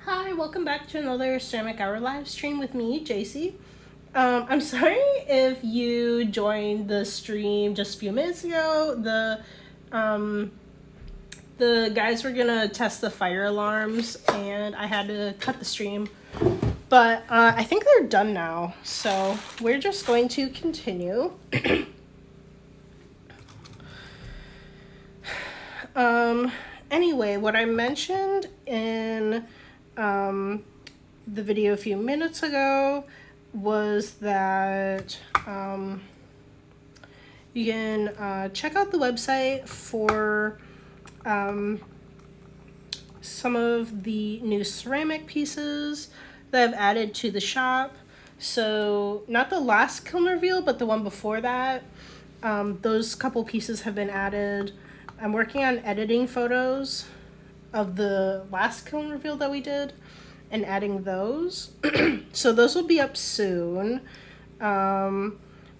Hi, welcome back to another Ceramic Hour live stream with me, JC. I'm sorry if you joined the stream just a few minutes ago. The guys were gonna test the fire alarms, and I had to cut the stream. But I think they're done now, so we're just going to continue. Anyway, what I mentioned in the video a few minutes ago was that you can check out the website for some of the new ceramic pieces that I've added to the shop. So not the last kiln reveal, but the one before that. Those couple pieces have been added. I'm working on editing photos of the last kiln reveal that we did and adding those. So those will be up soon. I'll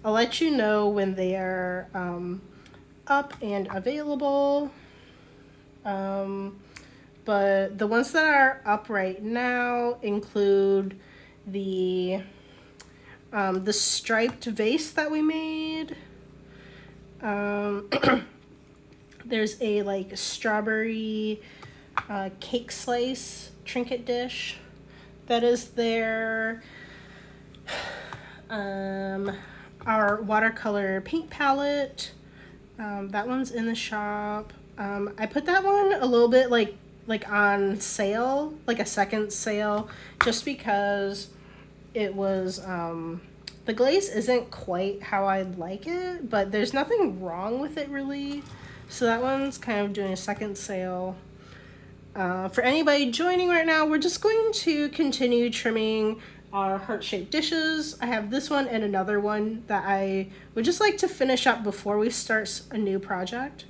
let you know when they are up and available. But the ones that are up right now include the striped vase that we made. There's a like strawberry cake slice trinket dish that is there. Our watercolor paint palette, that one's in the shop. I put that one a little bit like on sale, like a second sale, just because it was the glaze isn't quite how I'd like it, but there's nothing wrong with it really. So that one's kind of doing a second sale. For anybody joining right now, we're just going to continue trimming our heart-shaped dishes. I have this one and another one that I would just like to finish up before we start a new project.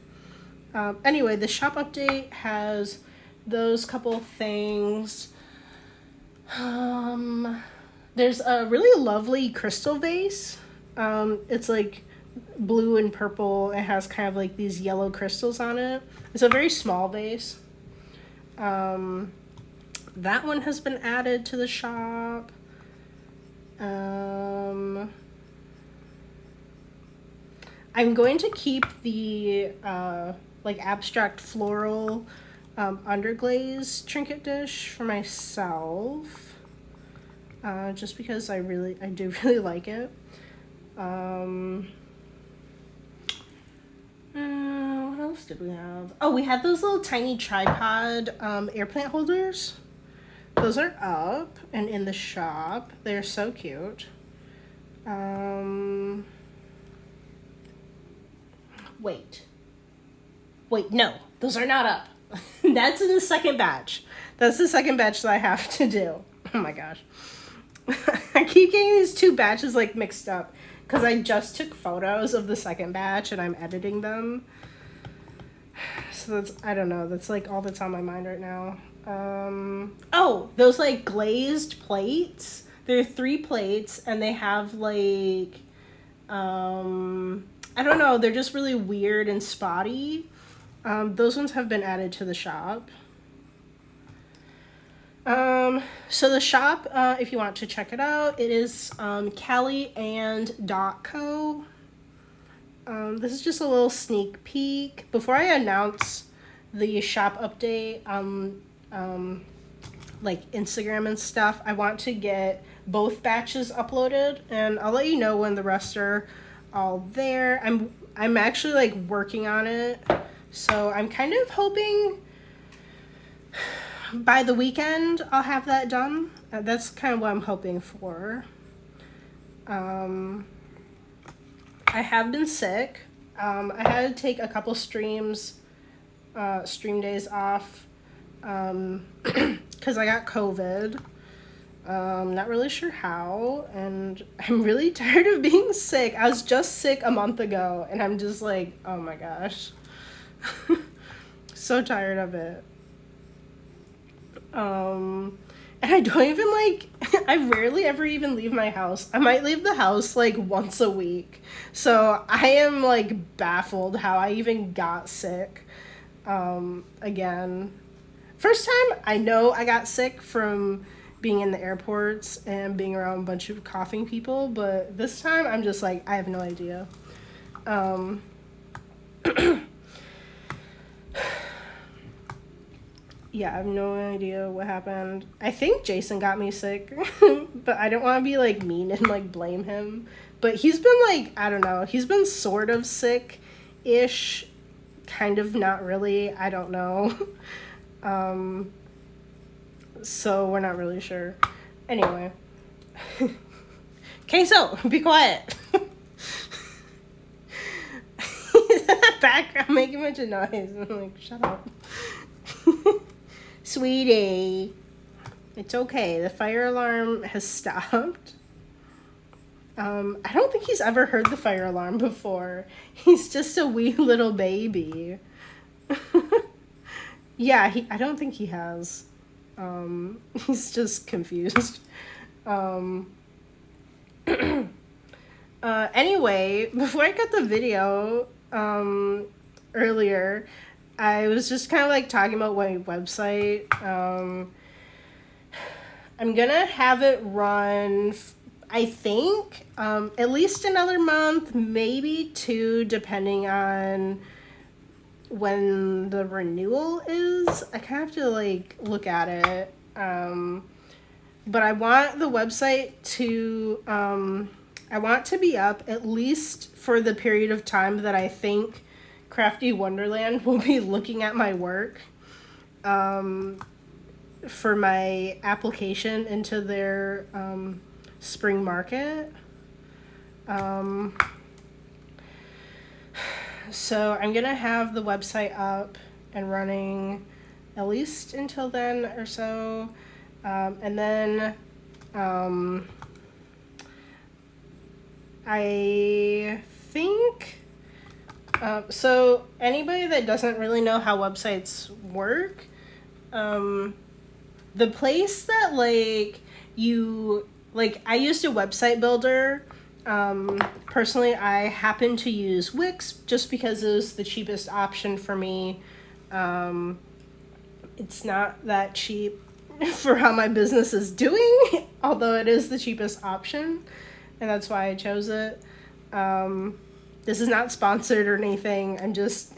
Anyway, the shop update has those couple things. There's a really lovely crystal vase. It's like blue and purple. It has kind of like these yellow crystals on it. It's a very small vase. That one has been added to the shop. I'm going to keep the like abstract floral underglaze trinket dish for myself, just because I do really like it. What else did we have? Oh, we had those little tiny tripod air plant holders. Those are up and in the shop. They're so cute. Wait, no, those are not up. That's in the second batch. That's the second batch that I have to do. Oh my gosh. I keep getting these two batches like mixed up because I just took photos of the second batch and I'm editing them. So that's, I don't know, that's like all that's on my mind right now. Oh, those like glazed plates. There are 3 plates and they have like, I don't know, they're just really weird and spotty. Those ones have been added to the shop. So the shop, if you want to check it out, it is callieand.co. This is just a little sneak peek. Before I announce the shop update on like Instagram and stuff, I want to get both batches uploaded, and I'll let you know when the rest are all there. I'm actually like working on it, so I'm kind of hoping by the weekend I'll have that done. That's kind of what I'm hoping for. I have been sick. I had to take a couple stream days off because I got COVID. Not really sure how, and I'm really tired of being sick. I was just sick a month ago, and I'm just like, oh my gosh. So tired of it. And I don't even like, I rarely ever even leave my house. I might leave the house like once a week. So I am like baffled how I even got sick again. First time, I know I got sick from being in the airports and being around a bunch of coughing people, but this time I'm just like, I have no idea. Yeah, I have no idea what happened. I think Jason got me sick, but I don't want to be like mean and like blame him. But he's been like, I don't know, he's been sort of sick-ish, kind of not really, I don't know. So we're not really sure. Anyway. Queso, be quiet. He's in the background making a bunch of noise. I'm like, shut up. Sweetie. It's okay. The fire alarm has stopped. I don't think he's ever heard the fire alarm before. He's just a wee little baby. Yeah, I don't think he has. He's just confused. Anyway, before I got the video, earlier, I was just kind of like talking about my website. I'm gonna have it run, I think, at least another month, maybe 2, depending on when the renewal is. I kind of have to like look at it. But I want the website to, I want to be up at least for the period of time that I think Crafty Wonderland will be looking at my work, for my application into their spring market. So I'm gonna have the website up and running at least until then or so, and then I think, so anybody that doesn't really know how websites work, the place that like you, like I used a website builder. Personally, I happen to use Wix just because it was the cheapest option for me. It's not that cheap for how my business is doing, although it is the cheapest option, and that's why I chose it. This is not sponsored or anything. I'm just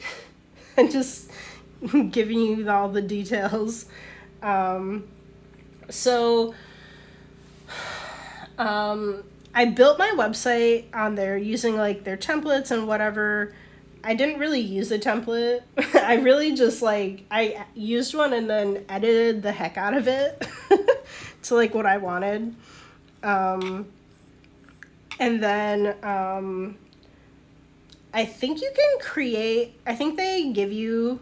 giving you all the details. I built my website on there using like their templates and whatever. I didn't really use a template. I really just like, I used one and then edited the heck out of it to like what I wanted. And then I think you can create, I think they give you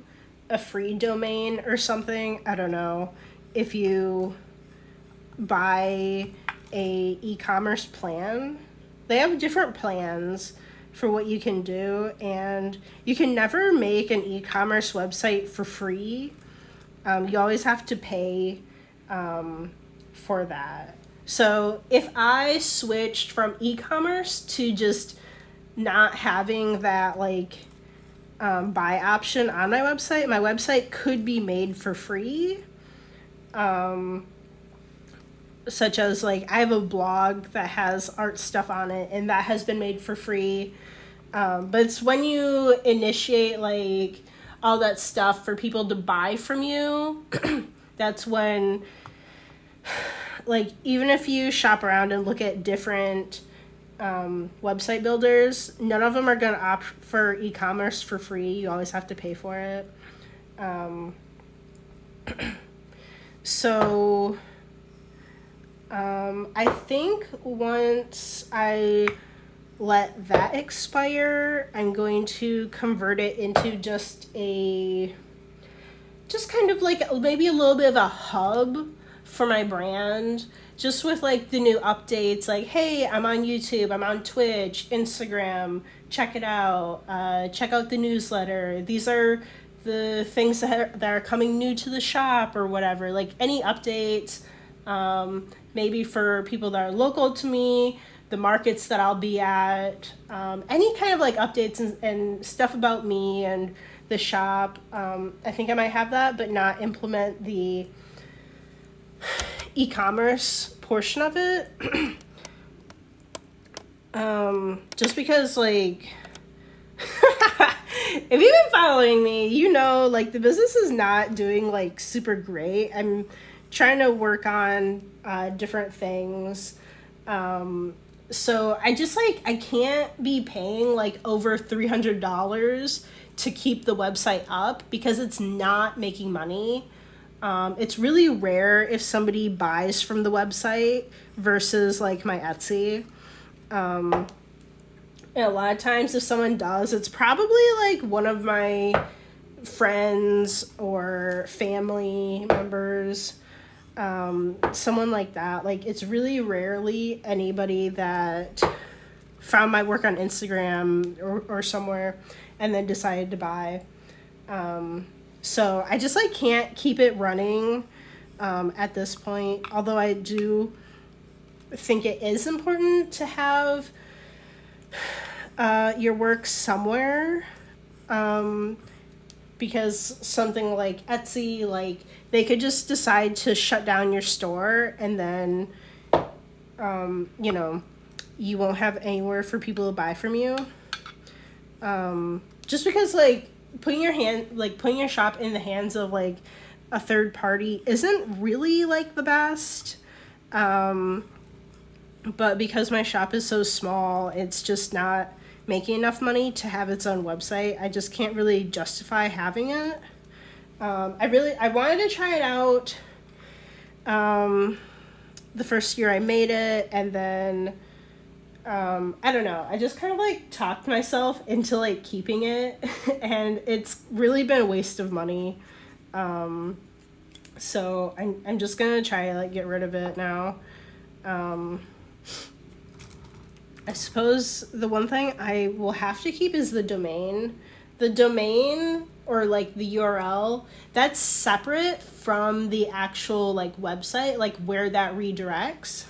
a free domain or something. I don't know, if you buy a e-commerce plan. They have different plans for what you can do, and you can never make an e-commerce website for free. You always have to pay for that. So if I switched from e-commerce to just not having that like buy option on my website could be made for free. Such as like I have a blog that has art stuff on it, and that has been made for free. But it's when you initiate like all that stuff for people to buy from you, that's when, like, even if you shop around and look at different website builders, none of them are going to opt for e-commerce for free. You always have to pay for it. So I think once I let that expire, I'm going to convert it into just kind of like maybe a little bit of a hub for my brand, just with like the new updates, like, hey, I'm on YouTube, I'm on Twitch, Instagram, check it out, check out the newsletter. These are the things that are coming new to the shop or whatever, like any updates, maybe for people that are local to me, the markets that I'll be at, any kind of like updates and stuff about me and the shop. I think I might have that, but not implement the e-commerce portion of it. Just because, like, if you've been following me, you know, like, the business is not doing, like, super great. I'm trying to work on different things. So I just, like, I can't be paying, like, over $300 to keep the website up because it's not making money. It's really rare if somebody buys from the website versus, like, my Etsy. And a lot of times if someone does, it's probably, like, one of my friends or family members, someone like that. Like, it's really rarely anybody that found my work on Instagram or somewhere and then decided to buy. So I just, like, can't keep it running at this point, although I do think it is important to have your work somewhere, because something like Etsy, like, they could just decide to shut down your store and then you know, you won't have anywhere for people to buy from you, just because, like, putting your shop in the hands of, like, a third party isn't really, like, the best. But because my shop is so small, it's just not making enough money to have its own website. I just can't really justify having it. I wanted to try it out the first year I made it, and then I don't know, I just kind of, like, talked myself into, like, keeping it and it's really been a waste of money. So I'm just gonna try to, like, get rid of it now. I suppose the one thing I will have to keep is the domain. The domain, or, like, the URL, that's separate from the actual, like, website, like, where that redirects.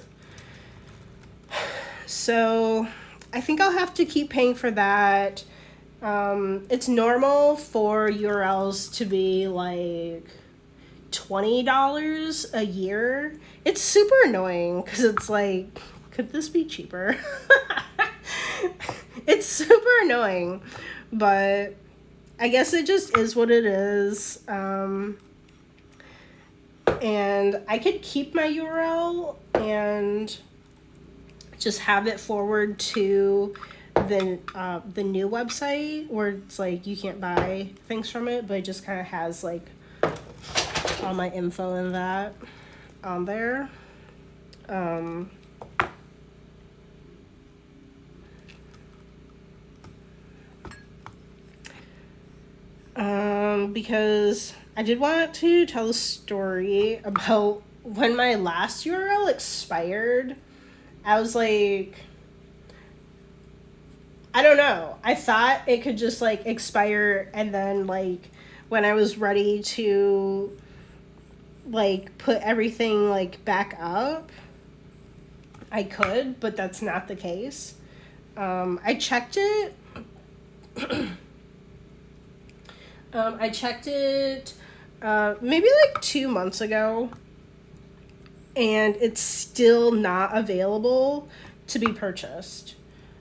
So I think I'll have to keep paying for that. It's normal for URLs to be, like, $20 a year. It's super annoying because it's like, could this be cheaper? It's super annoying, but I guess it just is what it is. And I could keep my URL and just have it forward to the new website where it's like you can't buy things from it, but it just kind of has, like, all my info in that on there. Because I did want to tell a story about when my last URL expired. I was like, I don't know. I thought it could just, like, expire, and then, like, when I was ready to, like, put everything, like, back up, I could, but that's not the case. I checked it. I checked it maybe, like, 2 months ago, and it's still not available to be purchased.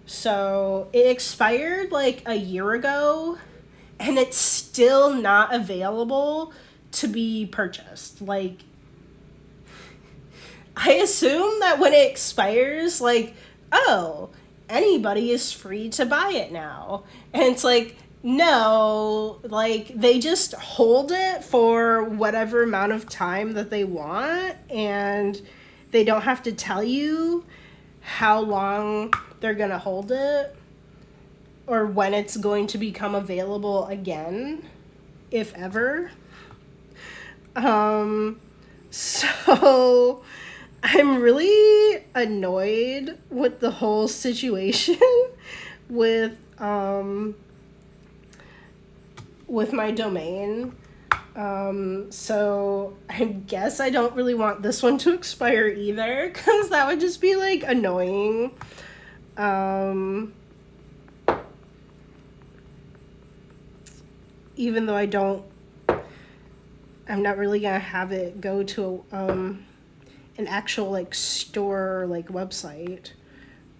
So it expired, like, a year ago, and it's still not available to be purchased. Like, I assume that when it expires, like, oh, anybody is free to buy it now. And it's like, no, like, they just hold it for whatever amount of time that they want, and they don't have to tell you how long they're gonna hold it or when it's going to become available again, if ever. So I'm really annoyed with the whole situation with my domain. So I guess I don't really want this one to expire either, because that would just be, like, annoying. even though I'm not really gonna have it go to an actual like store or like website.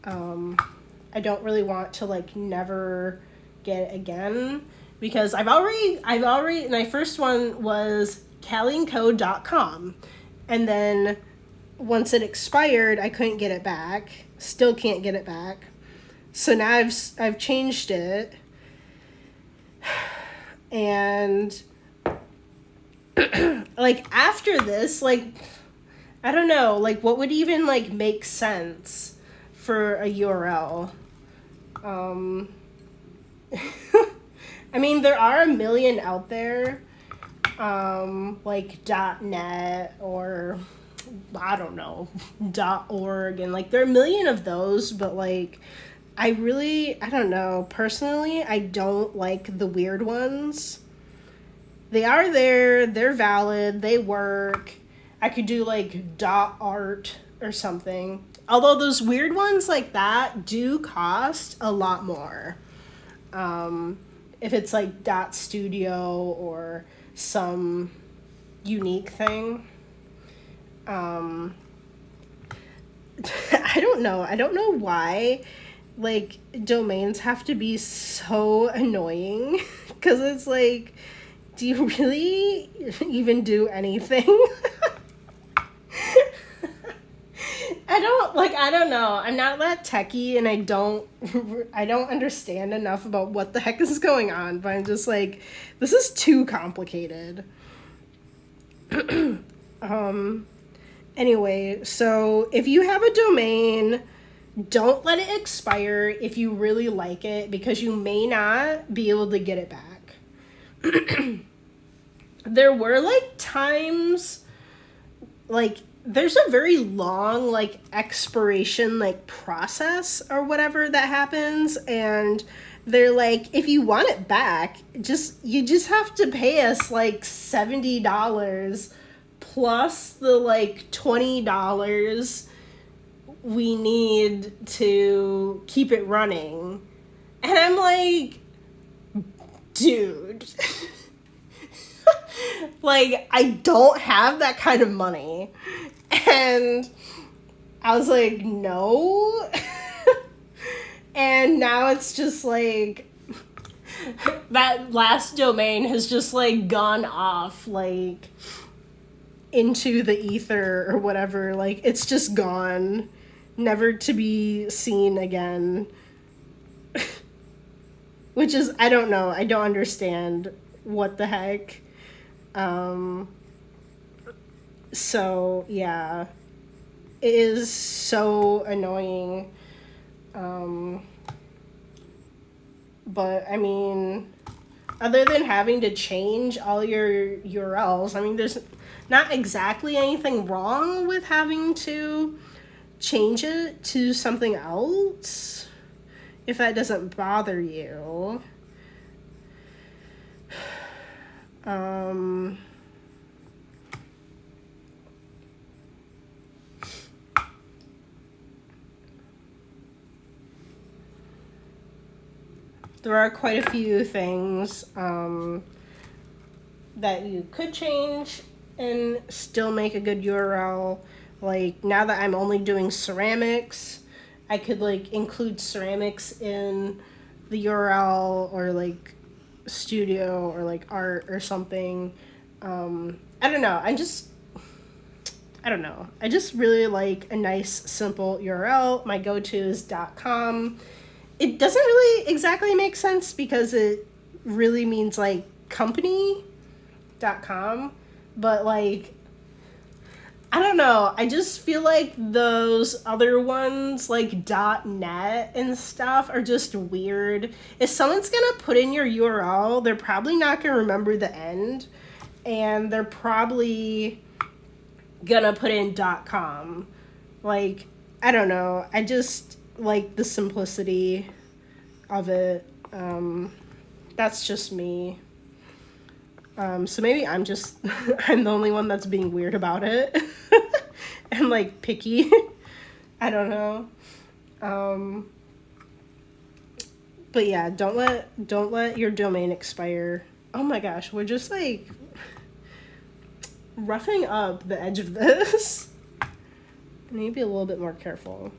I don't really want to like never get it again, because I've already my first one was caliandco.com, and then once it expired I couldn't get it back. Still can't get it back. So now I've changed it, and like after this, like I don't know, like what would even like make sense for a URL? I mean, there are a million out there, like .net or I don't know, .org, and like there are a million of those, but like I don't know, personally I don't like the weird ones. They are there, they're valid, they work. I could do like .art or something. Although those weird ones like that do cost a lot more. If it's like .studio or some unique thing. I don't know. I don't know why like domains have to be so annoying, because it's like, do you really even do anything? I don't know. I'm not that techie, and I don't understand enough about what the heck is going on, but I'm just like, this is too complicated. Anyway, so if you have a domain, don't let it expire if you really like it, because you may not be able to get it back. There were like times, like there's a very long like expiration like process or whatever that happens, and they're like, if you want it back, you just have to pay us like $70 plus the like $20 we need to keep it running. And I'm like, dude, like I don't have that kind of money. And I was like, no. And now it's just like, that last domain has just like gone off like into the ether or whatever. Like it's just gone, never to be seen again. Which is, I don't know, I don't understand what the heck. So yeah, it is so annoying. But I mean, other than having to change all your URLs, I mean, there's not exactly anything wrong with having to change it to something else, if that doesn't bother you. There are quite a few things that you could change and still make a good URL. Like now that I'm only doing ceramics, I could like include ceramics in the URL, or like studio or like art or something. I don't know. I don't know. I just really like a nice simple URL. My go-to is .com. It doesn't really exactly make sense because it really means like company.com, but like, I don't know. I just feel like those other ones like .net and stuff are just weird. If someone's gonna put in your URL, they're probably not gonna remember the end, and they're probably gonna put in .com. Like, I don't know. I just like the simplicity of it. That's just me. So maybe I'm just I'm the only one that's being weird about it and like picky. I don't know. But yeah, don't let your domain expire. Oh my gosh, we're just like roughing up the edge of this. I need to be a little bit more careful.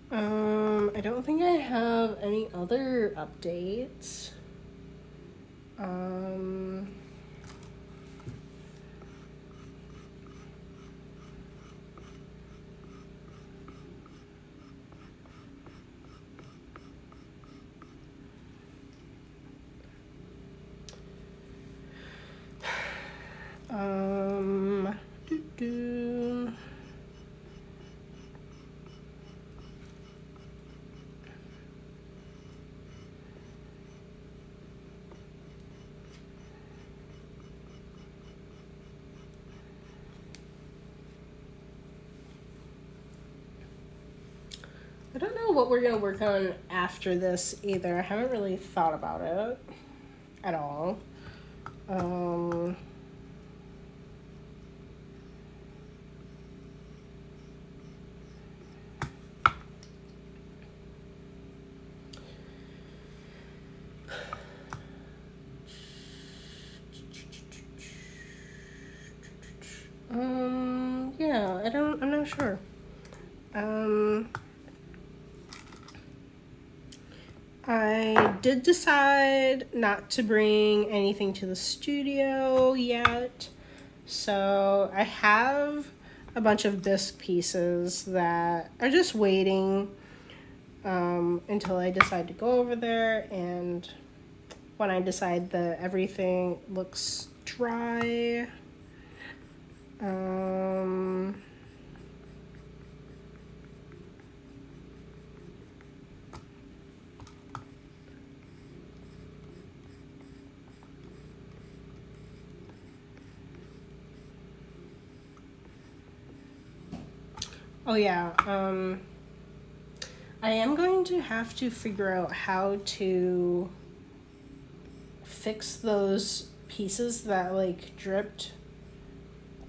I don't think I have any other updates. Doo-doo. I don't know what we're gonna work on after this either. I haven't really thought about it at all. Yeah, I'm not sure. I did decide not to bring anything to the studio yet. So I have a bunch of bisque pieces that are just waiting until I decide to go over there, and when I decide that everything looks dry. Oh yeah, I am going to have to figure out how to fix those pieces that like dripped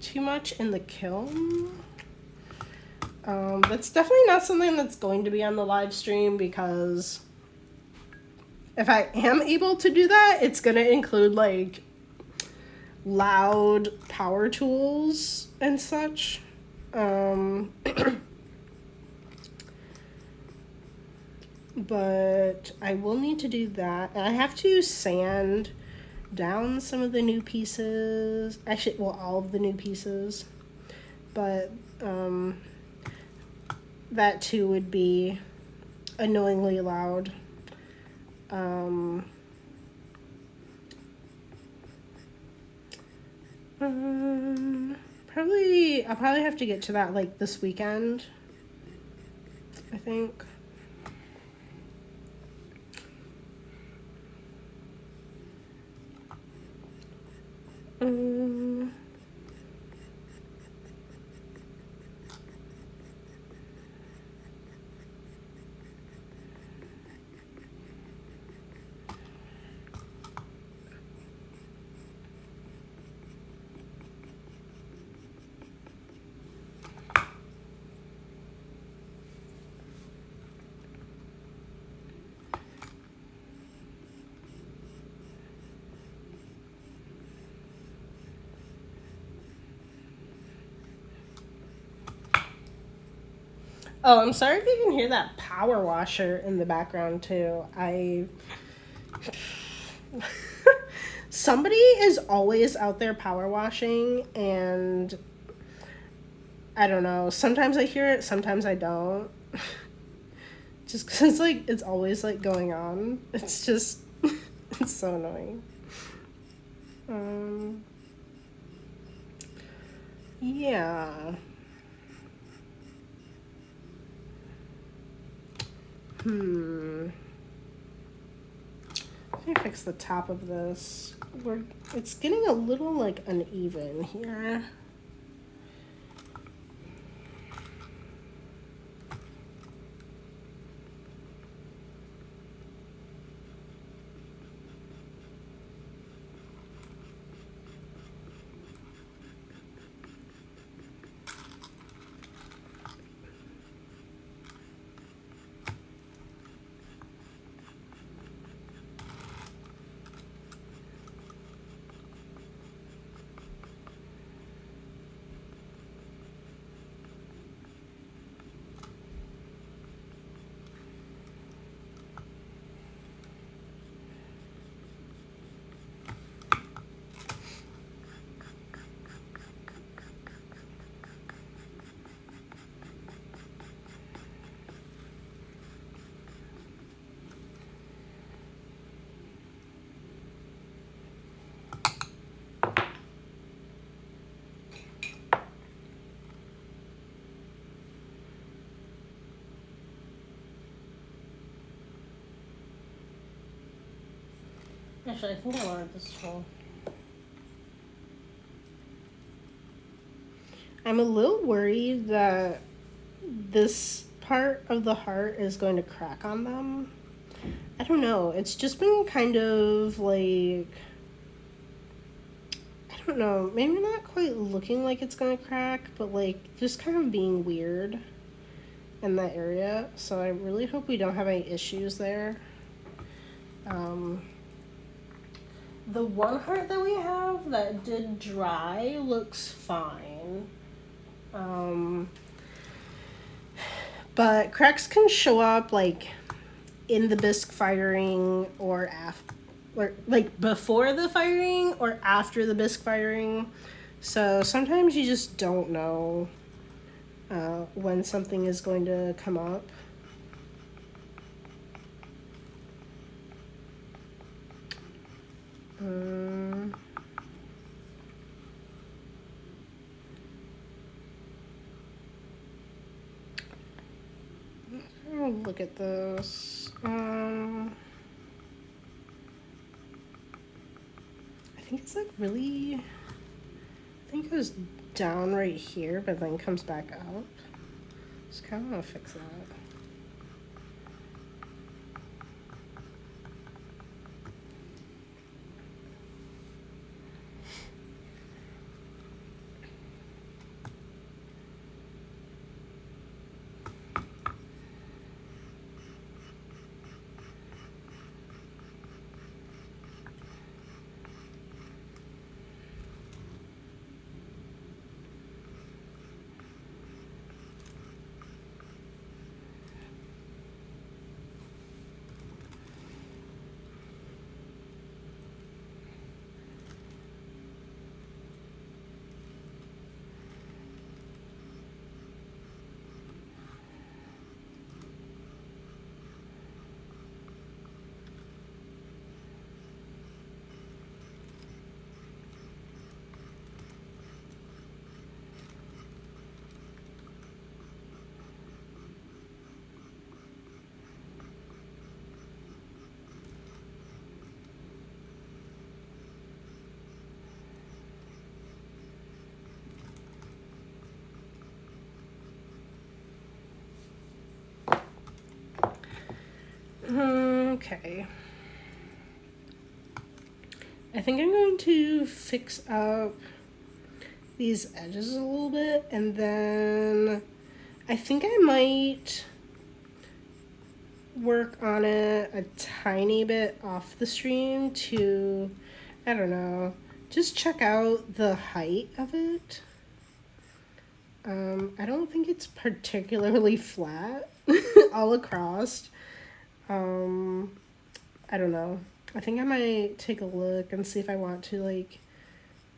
too much in the kiln. That's definitely not something that's going to be on the live stream, because if I am able to do that, it's gonna include like loud power tools and such. But I will need to do that. And I have to sand down some of the new pieces. Actually, well, all of the new pieces. But that too would be annoyingly loud. I'll probably have to get to that like this weekend, I think. Oh, I'm sorry if you can hear that power washer in the background too. Somebody is always out there power washing, and I don't know. Sometimes I hear it, sometimes I don't. Just because like it's always like going on. It's just it's so annoying. Yeah. Let me fix the top of this. It's getting a little like uneven here. Actually, I think I wanted this whole. I'm a little worried that this part of the heart is going to crack on them. I don't know. It's just been kind of like, I don't know, maybe not quite looking like it's going to crack, but like just kind of being weird in that area. So I really hope we don't have any issues there. The one heart that we have that did dry looks fine. But cracks can show up like in the bisque firing or after, or like before the firing or after the bisque firing. So sometimes you just don't know when something is going to come up. Look at this. I think it's like really, I think it goes down right here, but then comes back up. Just kind of want to fix that. Okay. I think I'm going to fix up these edges a little bit, and then I think I might work on it a tiny bit off the stream to, I don't know, just check out the height of it. I don't think it's particularly flat all across. I don't know. I think I might take a look and see if I want to like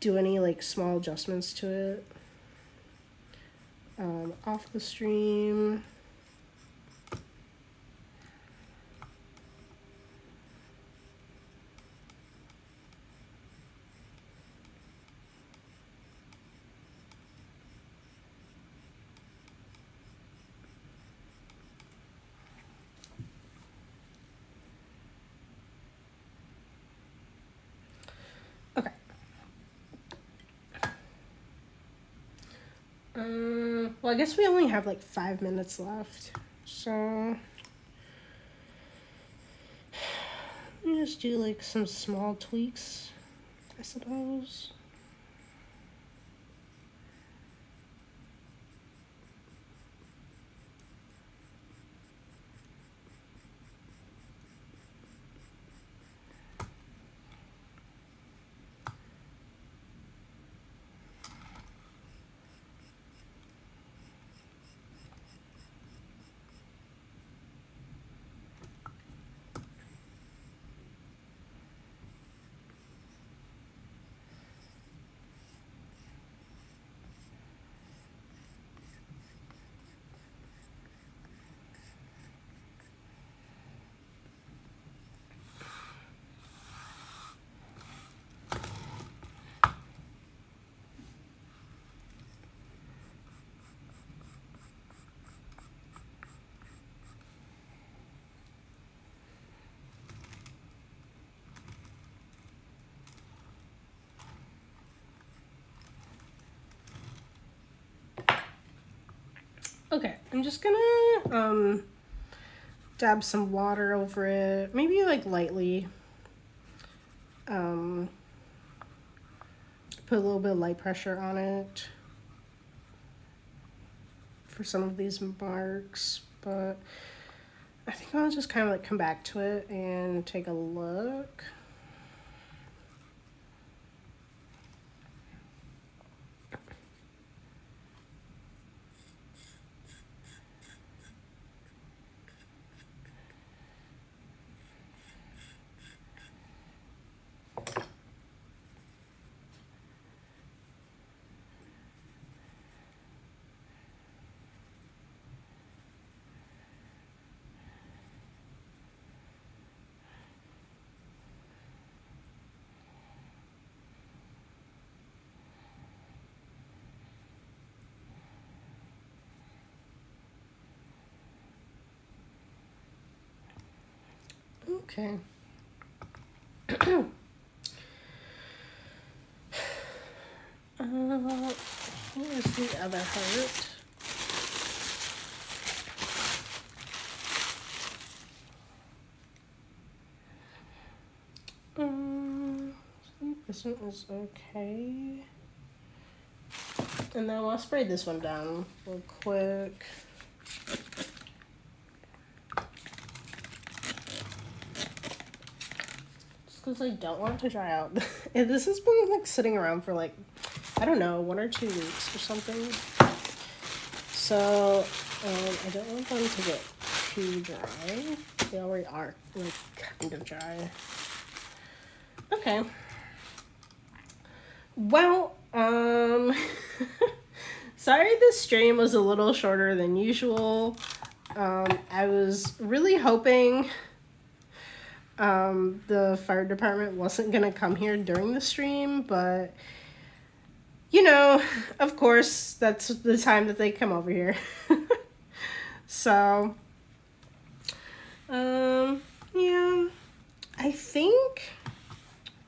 do any like small adjustments to it. Off the stream. Okay. Well, I guess we only have like 5 minutes left, so let me just do like some small tweaks, I suppose. Okay, I'm just gonna dab some water over it, maybe like lightly. Put a little bit of light pressure on it for some of these marks, but I think I'll just kind of like come back to it and take a look. Okay. Here's the other heart. This one is okay. And then I'll spray this one down real quick. Because I don't want to dry out. This has been like sitting around for like, I don't know, 1 or 2 weeks or something. So I don't want them to get too dry. They already are like kind of dry. Okay. Well, sorry this stream was a little shorter than usual. I was really hoping the fire department wasn't gonna come here during the stream, but you know, of course, that's the time that they come over here. So, yeah, I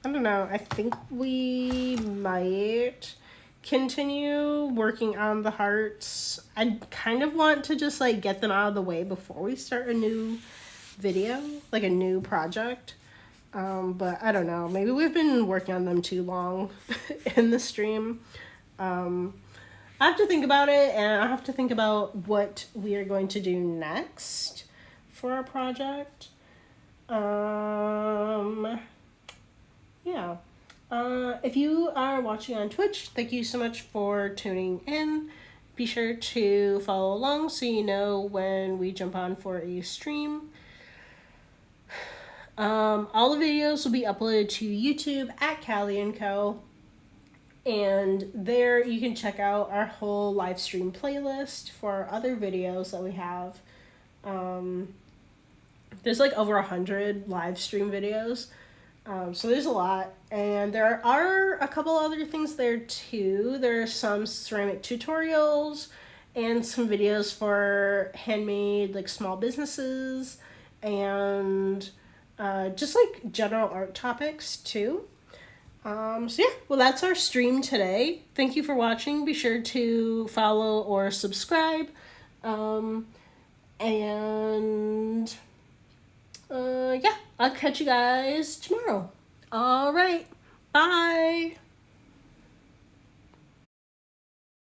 don't know, I think we might continue working on the hearts. I kind of want to just like get them out of the way before we start a new video, like a new project. But I don't know, maybe we've been working on them too long in the stream. I have to think about it, and I have to think about what we are going to do next for our project. Yeah. If you are watching on Twitch, thank you so much for tuning in. Be sure to follow along so you know when we jump on for a stream. All the videos will be uploaded to YouTube at Callie & Co. And there you can check out our whole live stream playlist for other videos that we have. There's like over 100 live stream videos. So there's a lot. And there are a couple other things there too. There are some ceramic tutorials and some videos for handmade like small businesses and just like general art topics too. So yeah, well that's our stream today. Thank you for watching. Be sure to follow or subscribe. Yeah, I'll catch you guys tomorrow. All right, bye.